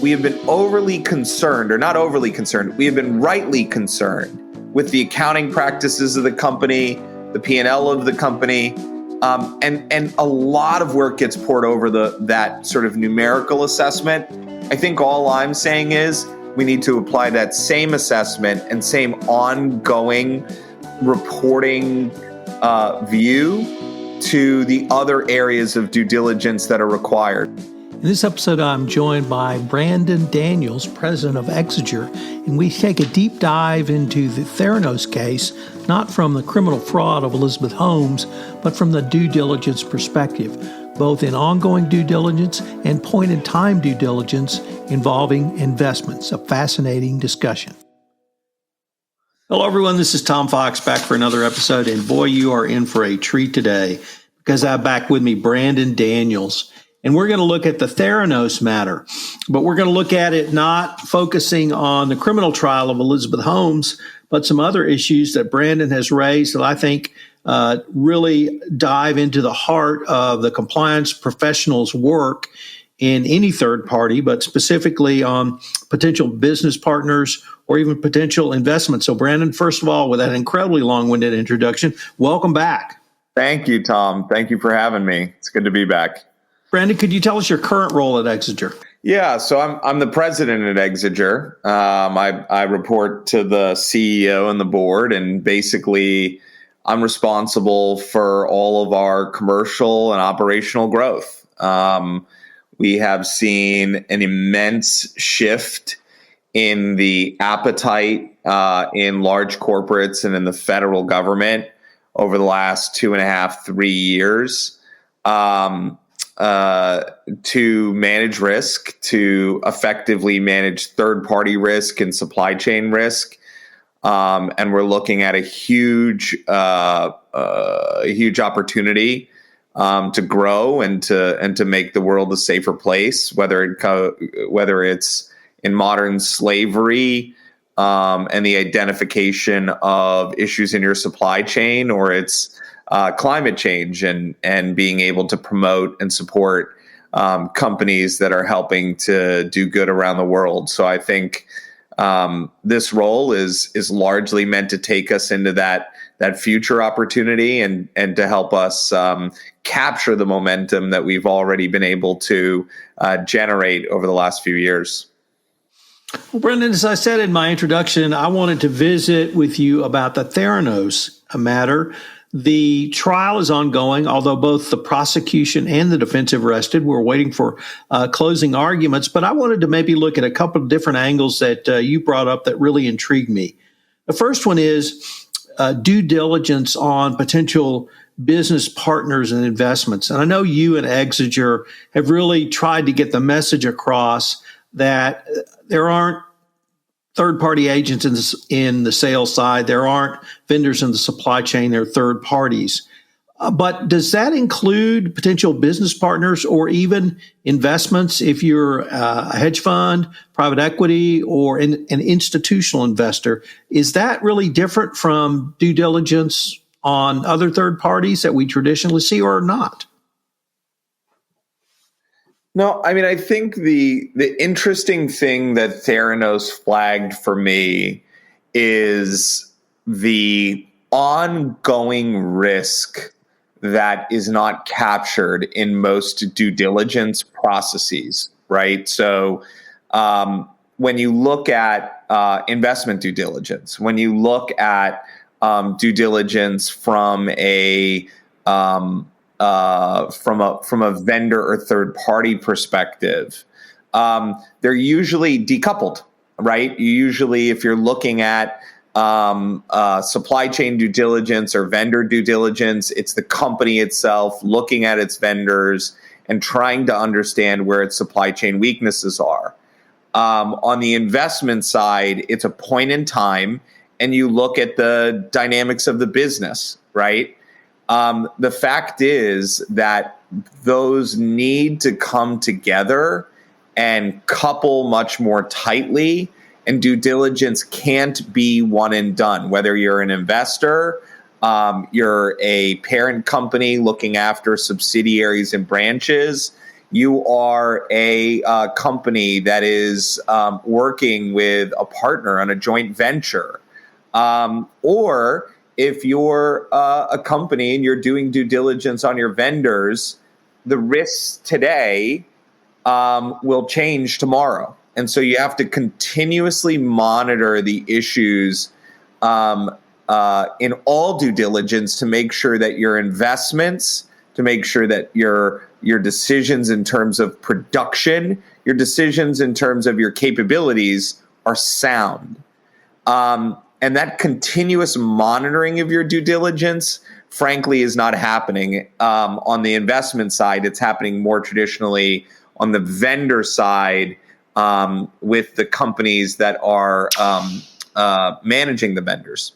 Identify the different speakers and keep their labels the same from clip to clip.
Speaker 1: we have been overly concerned, or not overly concerned, we have been rightly concerned with the accounting practices of the company, the P&L of the company, and a lot of work gets poured over that sort of numerical assessment. I think all I'm saying is we need to apply that same assessment and same ongoing reporting view to the other areas of due diligence that are required.
Speaker 2: In this episode, I'm joined by Brandon Daniels, president of Exiger, and we take a deep dive into the Theranos case, not from the criminal fraud of Elizabeth Holmes, but from the due diligence perspective, both in ongoing due diligence and point-in-time due diligence involving investments. A fascinating discussion. Hello, everyone. This is Tom Fox back for another episode, and boy, you are in for a treat today because I have back with me Brandon Daniels. And we're going to look at the Theranos matter, but we're going to look at it not focusing on the criminal trial of Elizabeth Holmes, but some other issues that Brandon has raised that I think really dive into the heart of the compliance professional's work in any third party, but specifically on potential business partners or even potential investments. So Brandon, first of all, with that incredibly long-winded introduction, welcome back.
Speaker 1: Thank you, Tom. Thank you for having me. It's good to be back.
Speaker 2: Brandon, could you tell us your current role at Exiger?
Speaker 1: Yeah, so I'm the president at Exiger. I report to the CEO and the board, and basically I'm responsible for all of our commercial and operational growth. We have seen an immense shift in the appetite in large corporates and in the federal government over the last 2.5, 3 years. To manage risk, to effectively manage third-party risk and supply chain risk. And we're looking at a huge opportunity to grow and to make the world a safer place, whether it's in modern slavery and the identification of issues in your supply chain, or it's climate change and being able to promote and support companies that are helping to do good around the world. So I think this role is largely meant to take us into that future opportunity and to help us capture the momentum that we've already been able to generate over the last few years.
Speaker 2: Well, Brendan, as I said in my introduction, I wanted to visit with you about the Theranos matter. The trial is ongoing, although both the prosecution and the defense have rested. We're waiting for closing arguments, but I wanted to maybe look at a couple of different angles that you brought up that really intrigued me. The first one is due diligence on potential business partners and investments. And I know you and Exiger have really tried to get the message across that there aren't third-party agents in the sales side. There aren't vendors in the supply chain. They're third parties. But does that include potential business partners or even investments if you're a hedge fund, private equity, or an institutional investor? Is that really different from due diligence on other third parties that we traditionally see, or not?
Speaker 1: No, I mean, I think the interesting thing that Theranos flagged for me is the ongoing risk that is not captured in most due diligence processes, right? So when you look at investment due diligence, when you look at due diligence from a vendor or third party perspective, they're usually decoupled, right? Usually, if you're looking at supply chain due diligence or vendor due diligence, it's the company itself looking at its vendors and trying to understand where its supply chain weaknesses are. On the investment side, it's a point in time, and you look at the dynamics of the business, right? The fact is that those need to come together and couple much more tightly, and due diligence can't be one and done. Whether you're an investor, you're a parent company looking after subsidiaries and branches, you are a company that is working with a partner on a joint venture, or if you're a company and you're doing due diligence on your vendors, the risks today will change tomorrow. And so you have to continuously monitor the issues in all due diligence to make sure that your investments, to make sure that your decisions in terms of production, your decisions in terms of your capabilities are sound. And that continuous monitoring of your due diligence, frankly, is not happening on the investment side. It's happening more traditionally on the vendor side with the companies that are managing the vendors.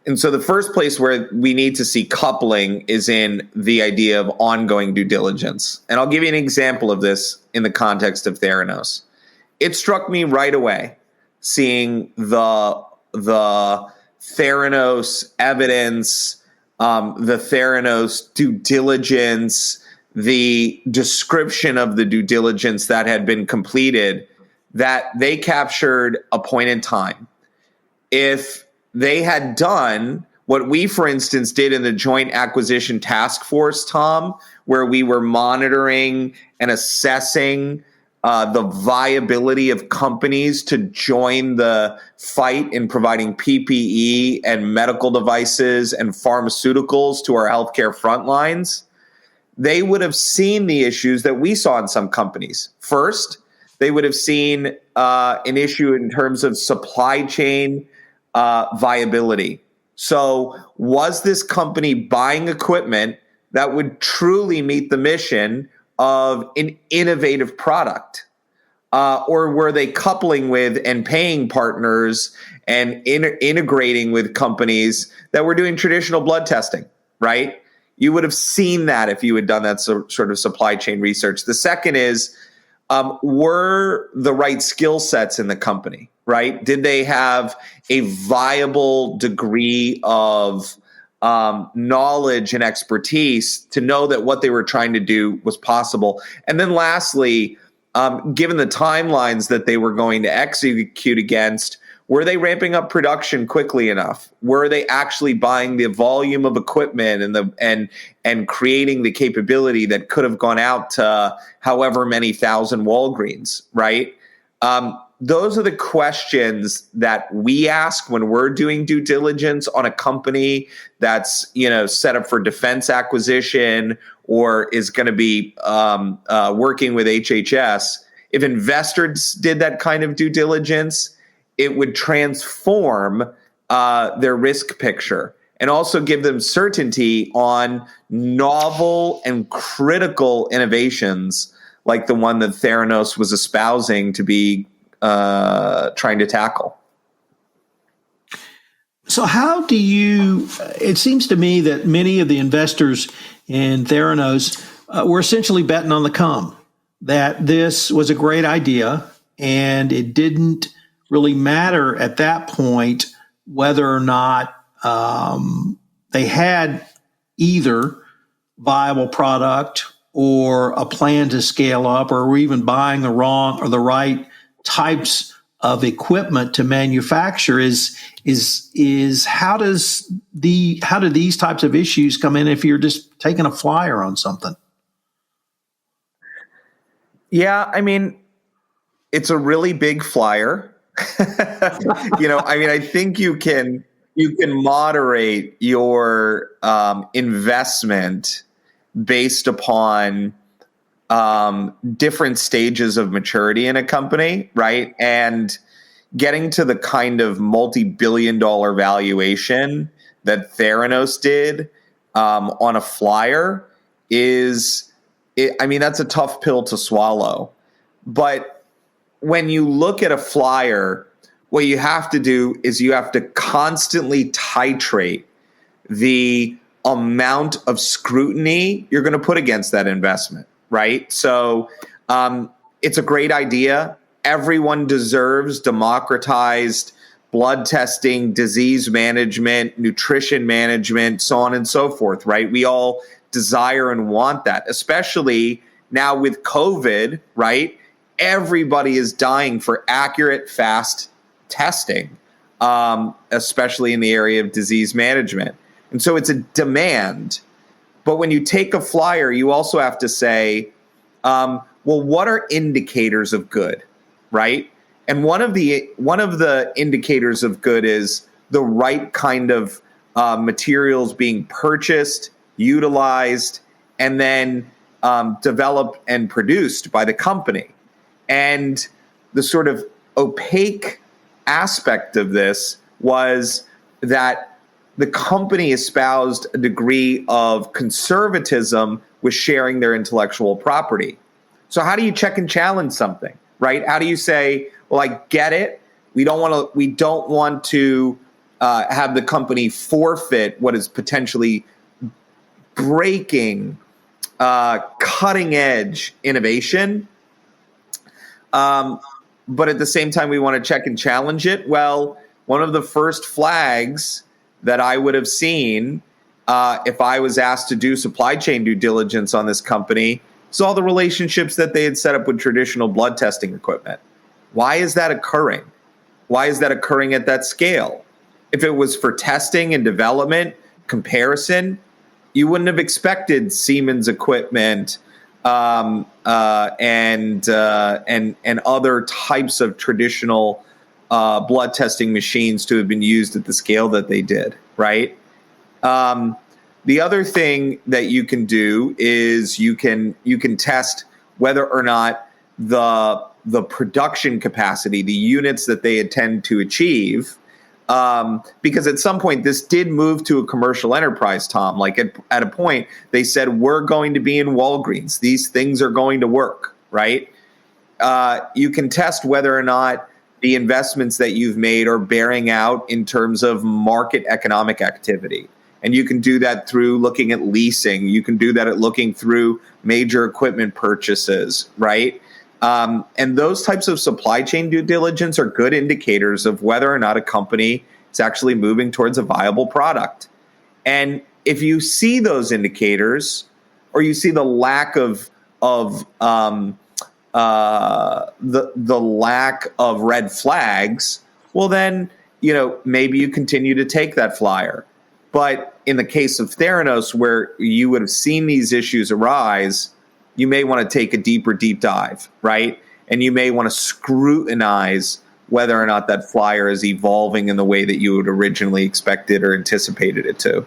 Speaker 1: And so the first place where we need to see coupling is in the idea of ongoing due diligence. And I'll give you an example of this in the context of Theranos. It struck me right away seeing the Theranos evidence, the Theranos due diligence, the description of the due diligence that had been completed, that they captured a point in time. If they had done what we, for instance, did in the Joint Acquisition Task Force, Tom, where we were monitoring and assessing the viability of companies to join the fight in providing PPE and medical devices and pharmaceuticals to our healthcare front lines, they would have seen the issues that we saw in some companies. First, they would have seen an issue in terms of supply chain viability. So was this company buying equipment that would truly meet the mission of an innovative product? Or were they coupling with and paying partners and integrating with companies that were doing traditional blood testing, right? You would have seen that if you had done that sort of supply chain research. The second is, were the right skill sets in the company, right? Did they have a viable degree of knowledge and expertise to know that what they were trying to do was possible? And then lastly, given the timelines that they were going to execute against, were they ramping up production quickly enough? Were they actually buying the volume of equipment and creating the capability that could have gone out to however many thousand Walgreens, right? Those are the questions that we ask when we're doing due diligence on a company that's, set up for defense acquisition or is going to be working with HHS. If investors did that kind of due diligence, it would transform their risk picture and also give them certainty on novel and critical innovations like the one that Theranos was espousing to be trying to tackle.
Speaker 2: So how do you, it seems to me that many of the investors in Theranos were essentially betting on the come, that this was a great idea and it didn't really matter at that point whether or not they had either viable product or a plan to scale up, or were even buying the wrong or the right types of equipment to manufacture. Is how do these types of issues come in if you're just taking a flyer on something?
Speaker 1: Yeah, I mean, it's a really big flyer. I think you can moderate your investment based upon different stages of maturity in a company, right? And getting to the kind of multi-billion-dollar valuation that Theranos did on a flyer that's a tough pill to swallow. But when you look at a flyer, what you have to do is you have to constantly titrate the amount of scrutiny you're going to put against that investment, right? So it's a great idea. Everyone deserves democratized blood testing, disease management, nutrition management, so on and so forth, right? We all desire and want that, especially Now with COVID, right, everybody is dying for accurate, fast testing, especially in the area of disease management. And so it's a demand. But when you take a flyer, you also have to say, well, what are indicators of good, right? And one of the indicators of good is the right kind of materials being purchased, utilized, and then developed and produced by the company. And the sort of opaque aspect of this was that the company espoused a degree of conservatism with sharing their intellectual property. So how do you check and challenge something, right? How do you say, well, I get it. We don't want to have the company forfeit what is potentially breaking, cutting edge innovation. But at the same time, we want to check and challenge it. Well, one of the first flags that I would have seen if I was asked to do supply chain due diligence on this company is all the relationships that they had set up with traditional blood testing equipment. Why is that occurring? Why is that occurring at that scale? If it was for testing and development, comparison, you wouldn't have expected Siemens equipment and other types of traditional blood testing machines to have been used at the scale that they did, right? The other thing that you can do is you can test whether or not the production capacity, the units that they intend to achieve, because at some point this did move to a commercial enterprise, Tom. Like at a point they said, we're going to be in Walgreens. These things are going to work, right? You can test whether or not the investments that you've made are bearing out in terms of market economic activity. And you can do that through looking at leasing. You can do that at looking through major equipment purchases, right? And those types of supply chain due diligence are good indicators of whether or not a company is actually moving towards a viable product. And if you see those indicators, or you see the lack of the lack of red flags, well then, maybe you continue to take that flyer. But in the case of Theranos, where you would have seen these issues arise, you may want to take a deep dive, right? And you may want to scrutinize whether or not that flyer is evolving in the way that you had originally expected or anticipated it to.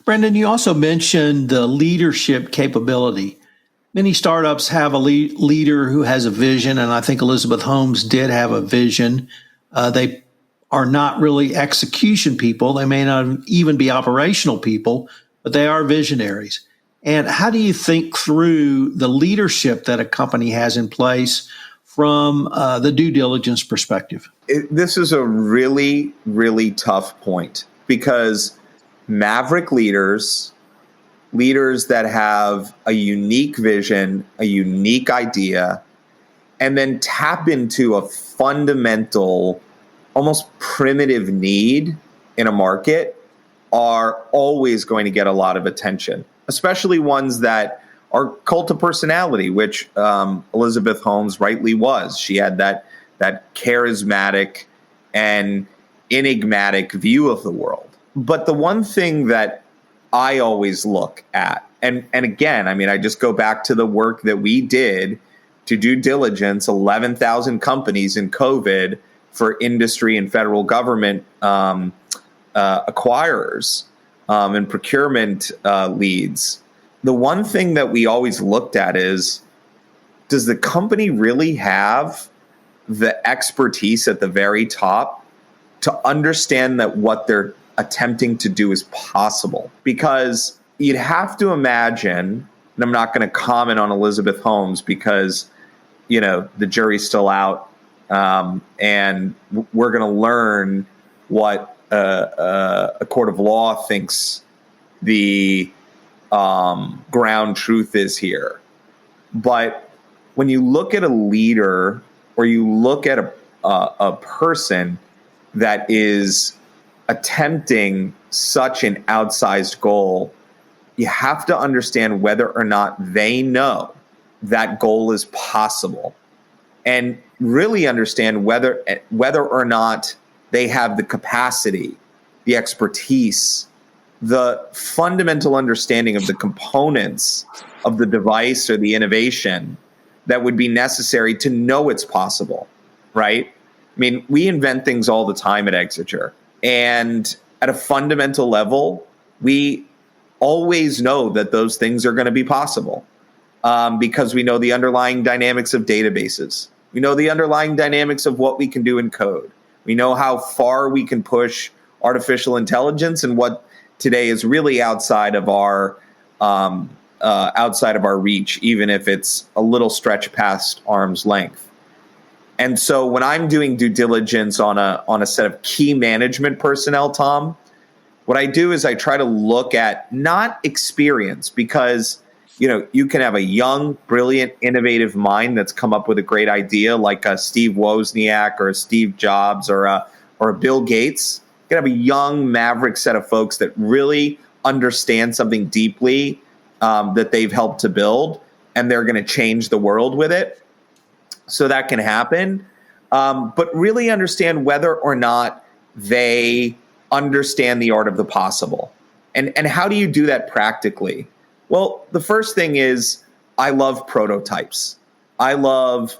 Speaker 2: Brendan, you also mentioned the leadership capability. Many startups have a leader who has a vision, and I think Elizabeth Holmes did have a vision. They are not really execution people. They may not even be operational people, but they are visionaries. And how do you think through the leadership that a company has in place from the due diligence perspective?
Speaker 1: This is a really, really tough point, because maverick leaders that have a unique vision, a unique idea, and then tap into a fundamental, almost primitive need in a market are always going to get a lot of attention, especially ones that are cult of personality, which Elizabeth Holmes rightly was. She had that charismatic and enigmatic view of the world. But the one thing that I always look at, and again, I mean, I just go back to the work that we did to due diligence 11,000 companies in COVID for industry and federal government acquirers and procurement leads. The one thing that we always looked at is, does the company really have the expertise at the very top to understand that what they're attempting to do is possible? Because you'd have to imagine, and I'm not going to comment on Elizabeth Holmes because, the jury's still out, and we're going to learn what a court of law thinks the ground truth is here. But when you look at a leader, or you look at a person that is attempting such an outsized goal, you have to understand whether or not they know that goal is possible, and really understand whether or not they have the capacity, the expertise, the fundamental understanding of the components of the device or the innovation that would be necessary to know it's possible, right? I mean, we invent things all the time at Exiger. And at a fundamental level, we always know that those things are going to be possible because we know the underlying dynamics of databases. We know the underlying dynamics of what we can do in code. We know how far we can push artificial intelligence and what today is really outside of our reach, even if it's a little stretch past arm's length. And so when I'm doing due diligence on a set of key management personnel, Tom, what I do is I try to look at not experience, because you can have a young, brilliant, innovative mind that's come up with a great idea, like a Steve Wozniak or a Steve Jobs or a Bill Gates. You can have a young, maverick set of folks that really understand something deeply that they've helped to build, and they're going to change the world with it. So that can happen. But really understand whether or not they understand the art of the possible. And how do you do that practically? Well, the first thing is, I love prototypes. I love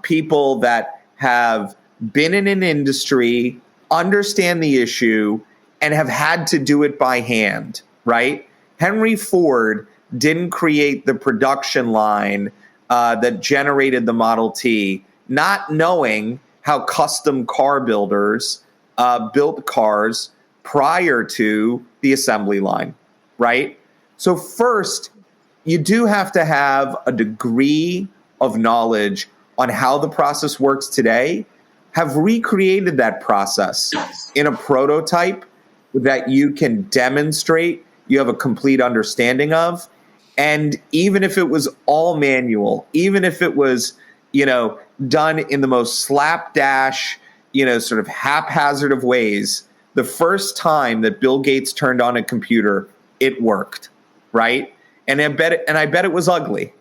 Speaker 1: people that have been in an industry, understand the issue, and have had to do it by hand, right? Henry Ford didn't create the production line that generated the Model T, not knowing how custom car builders built cars prior to the assembly line, right? So first, you do have to have a degree of knowledge on how the process works today, have recreated that process in a prototype that you can demonstrate you have a complete understanding of. And even if it was all manual, even if it was, done in the most slapdash, sort of haphazard of ways, the first time that Bill Gates turned on a computer, it worked, right? And I bet it was ugly.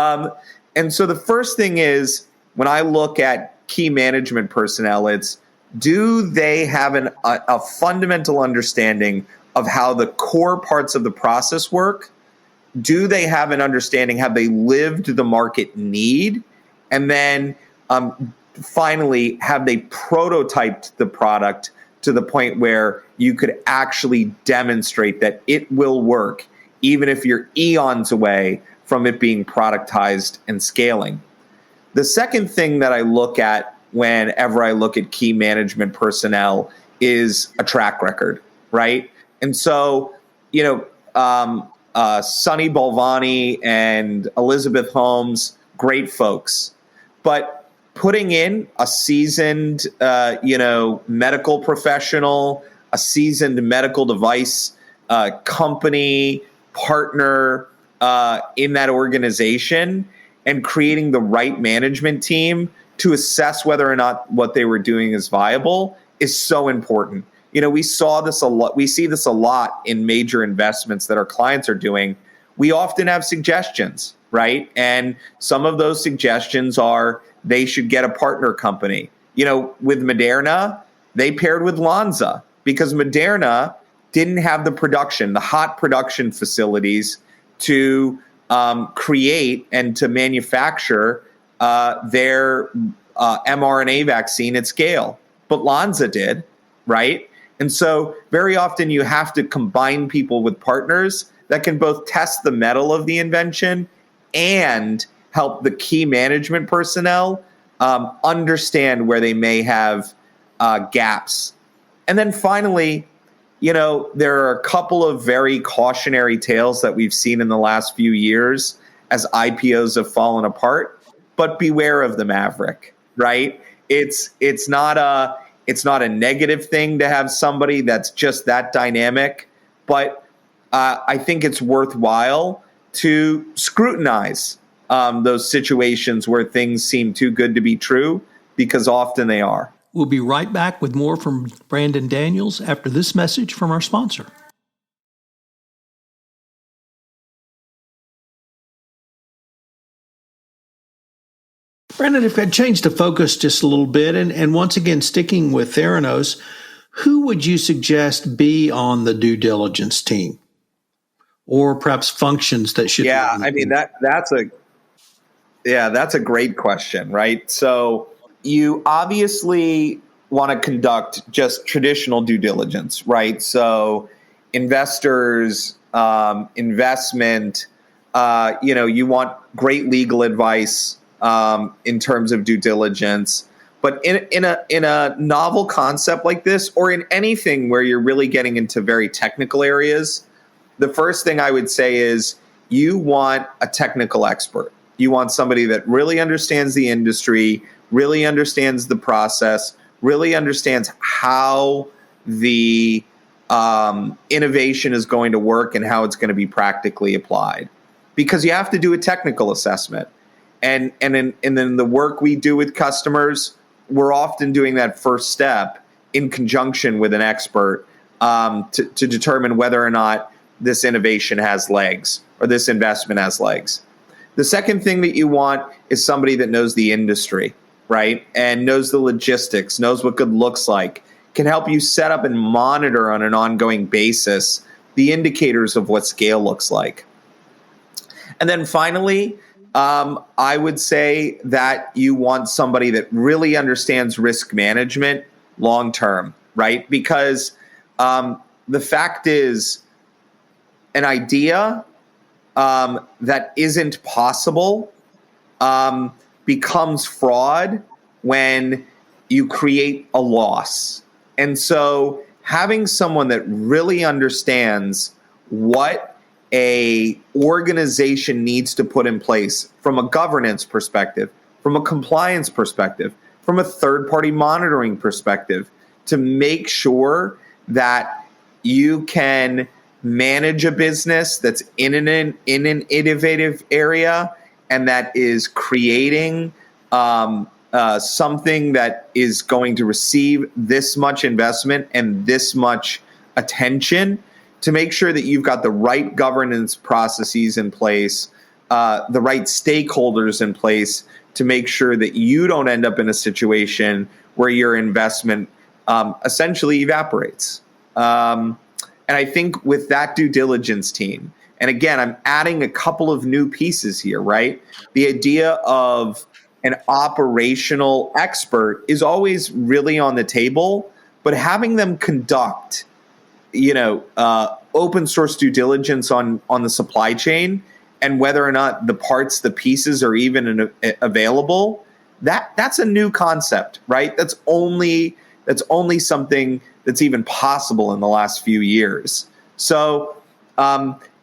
Speaker 1: And so the first thing is, when I look at key management personnel, it's, do they have a fundamental understanding of how the core parts of the process work? Do they have an understanding? Have they lived the market need? And then finally, have they prototyped the product to the point where you could actually demonstrate that it will work, even if you're eons away from it being productized and scaling? The second thing that I look at whenever I look at key management personnel is a track record, right? And so, Sunny Balvani and Elizabeth Holmes, great folks, but putting in a seasoned, medical professional, a seasoned medical device company partner in that organization, and creating the right management team to assess whether or not what they were doing is viable is so important. We saw this a lot. We see this a lot in major investments that our clients are doing. We often have suggestions, right? And some of those suggestions are they should get a partner company. With Moderna, they paired with Lonza because Moderna didn't have the hot production facilities to create and to manufacture their mRNA vaccine at scale. But Lonza did, right? And so very often you have to combine people with partners that can both test the mettle of the invention and help the key management personnel understand where they may have gaps. And then finally, there are a couple of very cautionary tales that we've seen in the last few years as IPOs have fallen apart, but beware of the maverick, right? It's not a negative thing to have somebody that's just that dynamic, but I think it's worthwhile to scrutinize those situations where things seem too good to be true, because often they are.
Speaker 2: We'll be right back with more from Brandon Daniels after this message from our sponsor. Brandon, if I change the focus just a little bit, and once again, sticking with Theranos, who would you suggest be on the due diligence team, or perhaps functions that should?
Speaker 1: Yeah, I mean that's a great question, right? So you obviously want to conduct just traditional due diligence, right? So investors, investment, you want great legal advice in terms of due diligence. But in a novel concept like this, or in anything where you're really getting into very technical areas, the first thing I would say is you want a technical expert. You want somebody that really understands the industry, really understands the process, really understands how the innovation is going to work and how it's going to be practically applied. Because you have to do a technical assessment. And then the work we do with customers, we're often doing that first step in conjunction with an expert to determine whether or not this innovation has legs or this investment has legs. The second thing that you want is somebody that knows the industry, right? And knows the logistics, knows what good looks like, can help you set up and monitor on an ongoing basis the indicators of what scale looks like. And then finally, I would say that you want somebody that really understands risk management long term, right? Because the fact is, an idea that isn't possible becomes fraud when you create a loss. And so having someone that really understands what a organization needs to put in place from a governance perspective, from a compliance perspective, from a third-party monitoring perspective, to make sure that you can manage a business that's in an innovative area and that is creating something that is going to receive this much investment and this much attention, to make sure that you've got the right governance processes in place, the right stakeholders in place, to make sure that you don't end up in a situation where your investment essentially evaporates. And I think with that due diligence team, and again, I'm adding a couple of new pieces here, right? The idea of an operational expert is always really on the table, but having them conduct, open source due diligence on the supply chain and whether or not the parts, the pieces are even available, that's a new concept, right? That's only something that's even possible in the last few years. So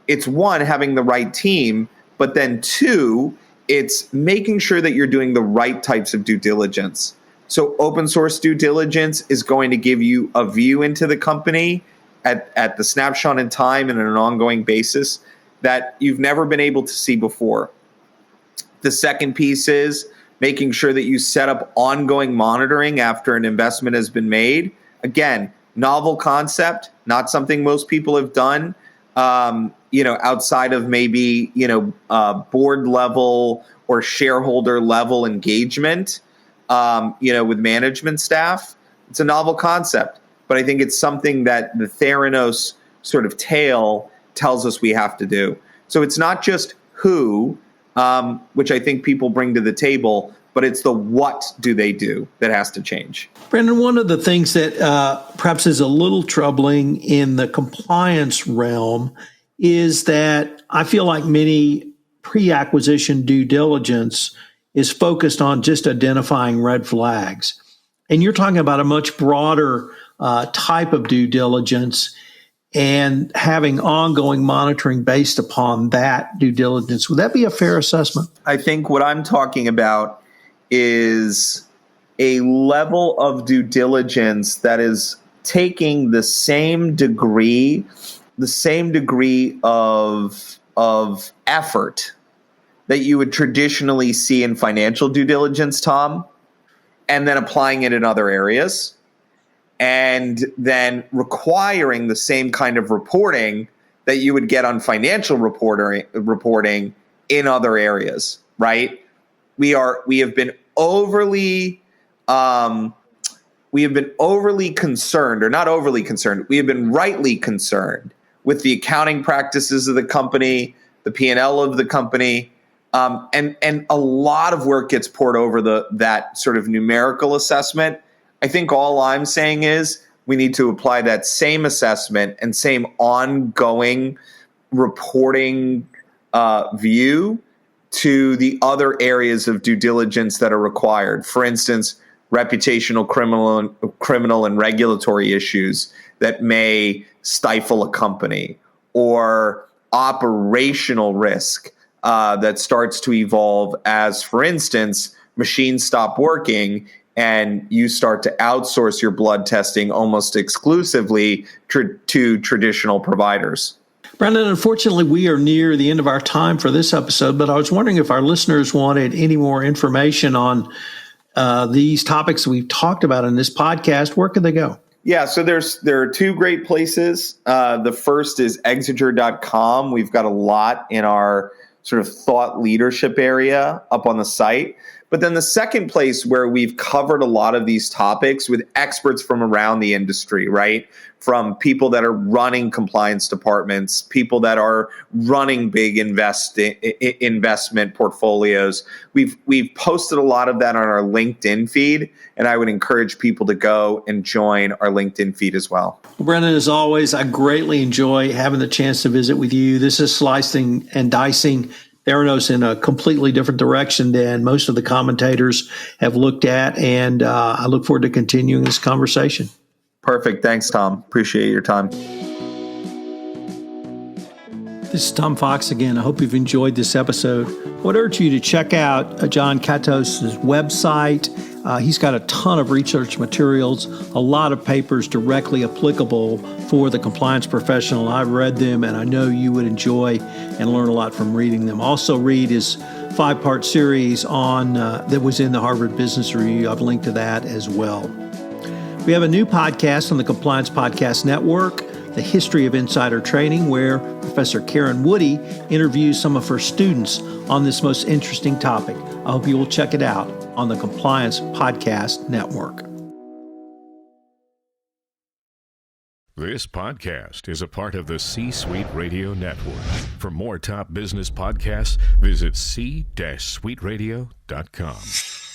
Speaker 1: it's one, having the right team, but then two, it's making sure that you're doing the right types of due diligence. So open source due diligence is going to give you a view into the company at the snapshot in time and on an ongoing basis that you've never been able to see before. The second piece is making sure that you set up ongoing monitoring after an investment has been made. Again, novel concept, not something most people have done, outside of maybe, board level or shareholder level engagement, with management staff. It's a novel concept, but I think it's something that the Theranos sort of tale tells us we have to do. So it's not just who, which I think people bring to the table, but it's the what do they do that has to change.
Speaker 2: Brandon, one of the things that perhaps is a little troubling in the compliance realm is that I feel like many pre-acquisition due diligence is focused on just identifying red flags. And you're talking about a much broader type of due diligence and having ongoing monitoring based upon that due diligence. Would that be a fair assessment?
Speaker 1: I think what I'm talking about is a level of due diligence that is taking the same degree of effort that you would traditionally see in financial due diligence, Tom, and then applying it in other areas, and then requiring the same kind of reporting that you would get on financial reporting in other areas, right? we have been overly concerned, or not overly concerned. We have been rightly concerned with the accounting practices of the company, the P&L of the company, and a lot of work gets poured over that sort of numerical assessment. I think all I'm saying is we need to apply that same assessment and same ongoing reporting view to the other areas of due diligence that are required. For instance, reputational, criminal and regulatory issues that may stifle a company, or operational risk that starts to evolve as, for instance, machines stop working and you start to outsource your blood testing almost exclusively to traditional providers.
Speaker 2: Brandon, unfortunately, we are near the end of our time for this episode, but I was wondering if our listeners wanted any more information on these topics we've talked about in this podcast. Where could they go?
Speaker 1: Yeah, so there are two great places. The first is Exiger.com. We've got a lot in our sort of thought leadership area up on the site. But then the second place where we've covered a lot of these topics with experts from around the industry, right? From people that are running compliance departments, people that are running big investment portfolios. We've posted a lot of that on our LinkedIn feed, and I would encourage people to go and join our LinkedIn feed as well.
Speaker 2: Well, Brendan, as always, I greatly enjoy having the chance to visit with you. This is slicing and dicing Theranos in a completely different direction than most of the commentators have looked at, and I look forward to continuing this conversation.
Speaker 1: Perfect. Thanks, Tom. Appreciate your time.
Speaker 2: This is Tom Fox again. I hope you've enjoyed this episode. I would urge you to check out John Katos' website. He's got a ton of research materials, a lot of papers directly applicable for the compliance professional. I've read them, and I know you would enjoy and learn a lot from reading them. Also read his 5-part series on that was in the Harvard Business Review. I've linked to that as well. We have a new podcast on the Compliance Podcast Network, The History of Insider Trading, where Professor Karen Woody interviews some of her students on this most interesting topic. I hope you will check it out on the Compliance Podcast Network.
Speaker 3: This podcast is a part of the C-Suite Radio Network. For more top business podcasts, visit c-suiteradio.com.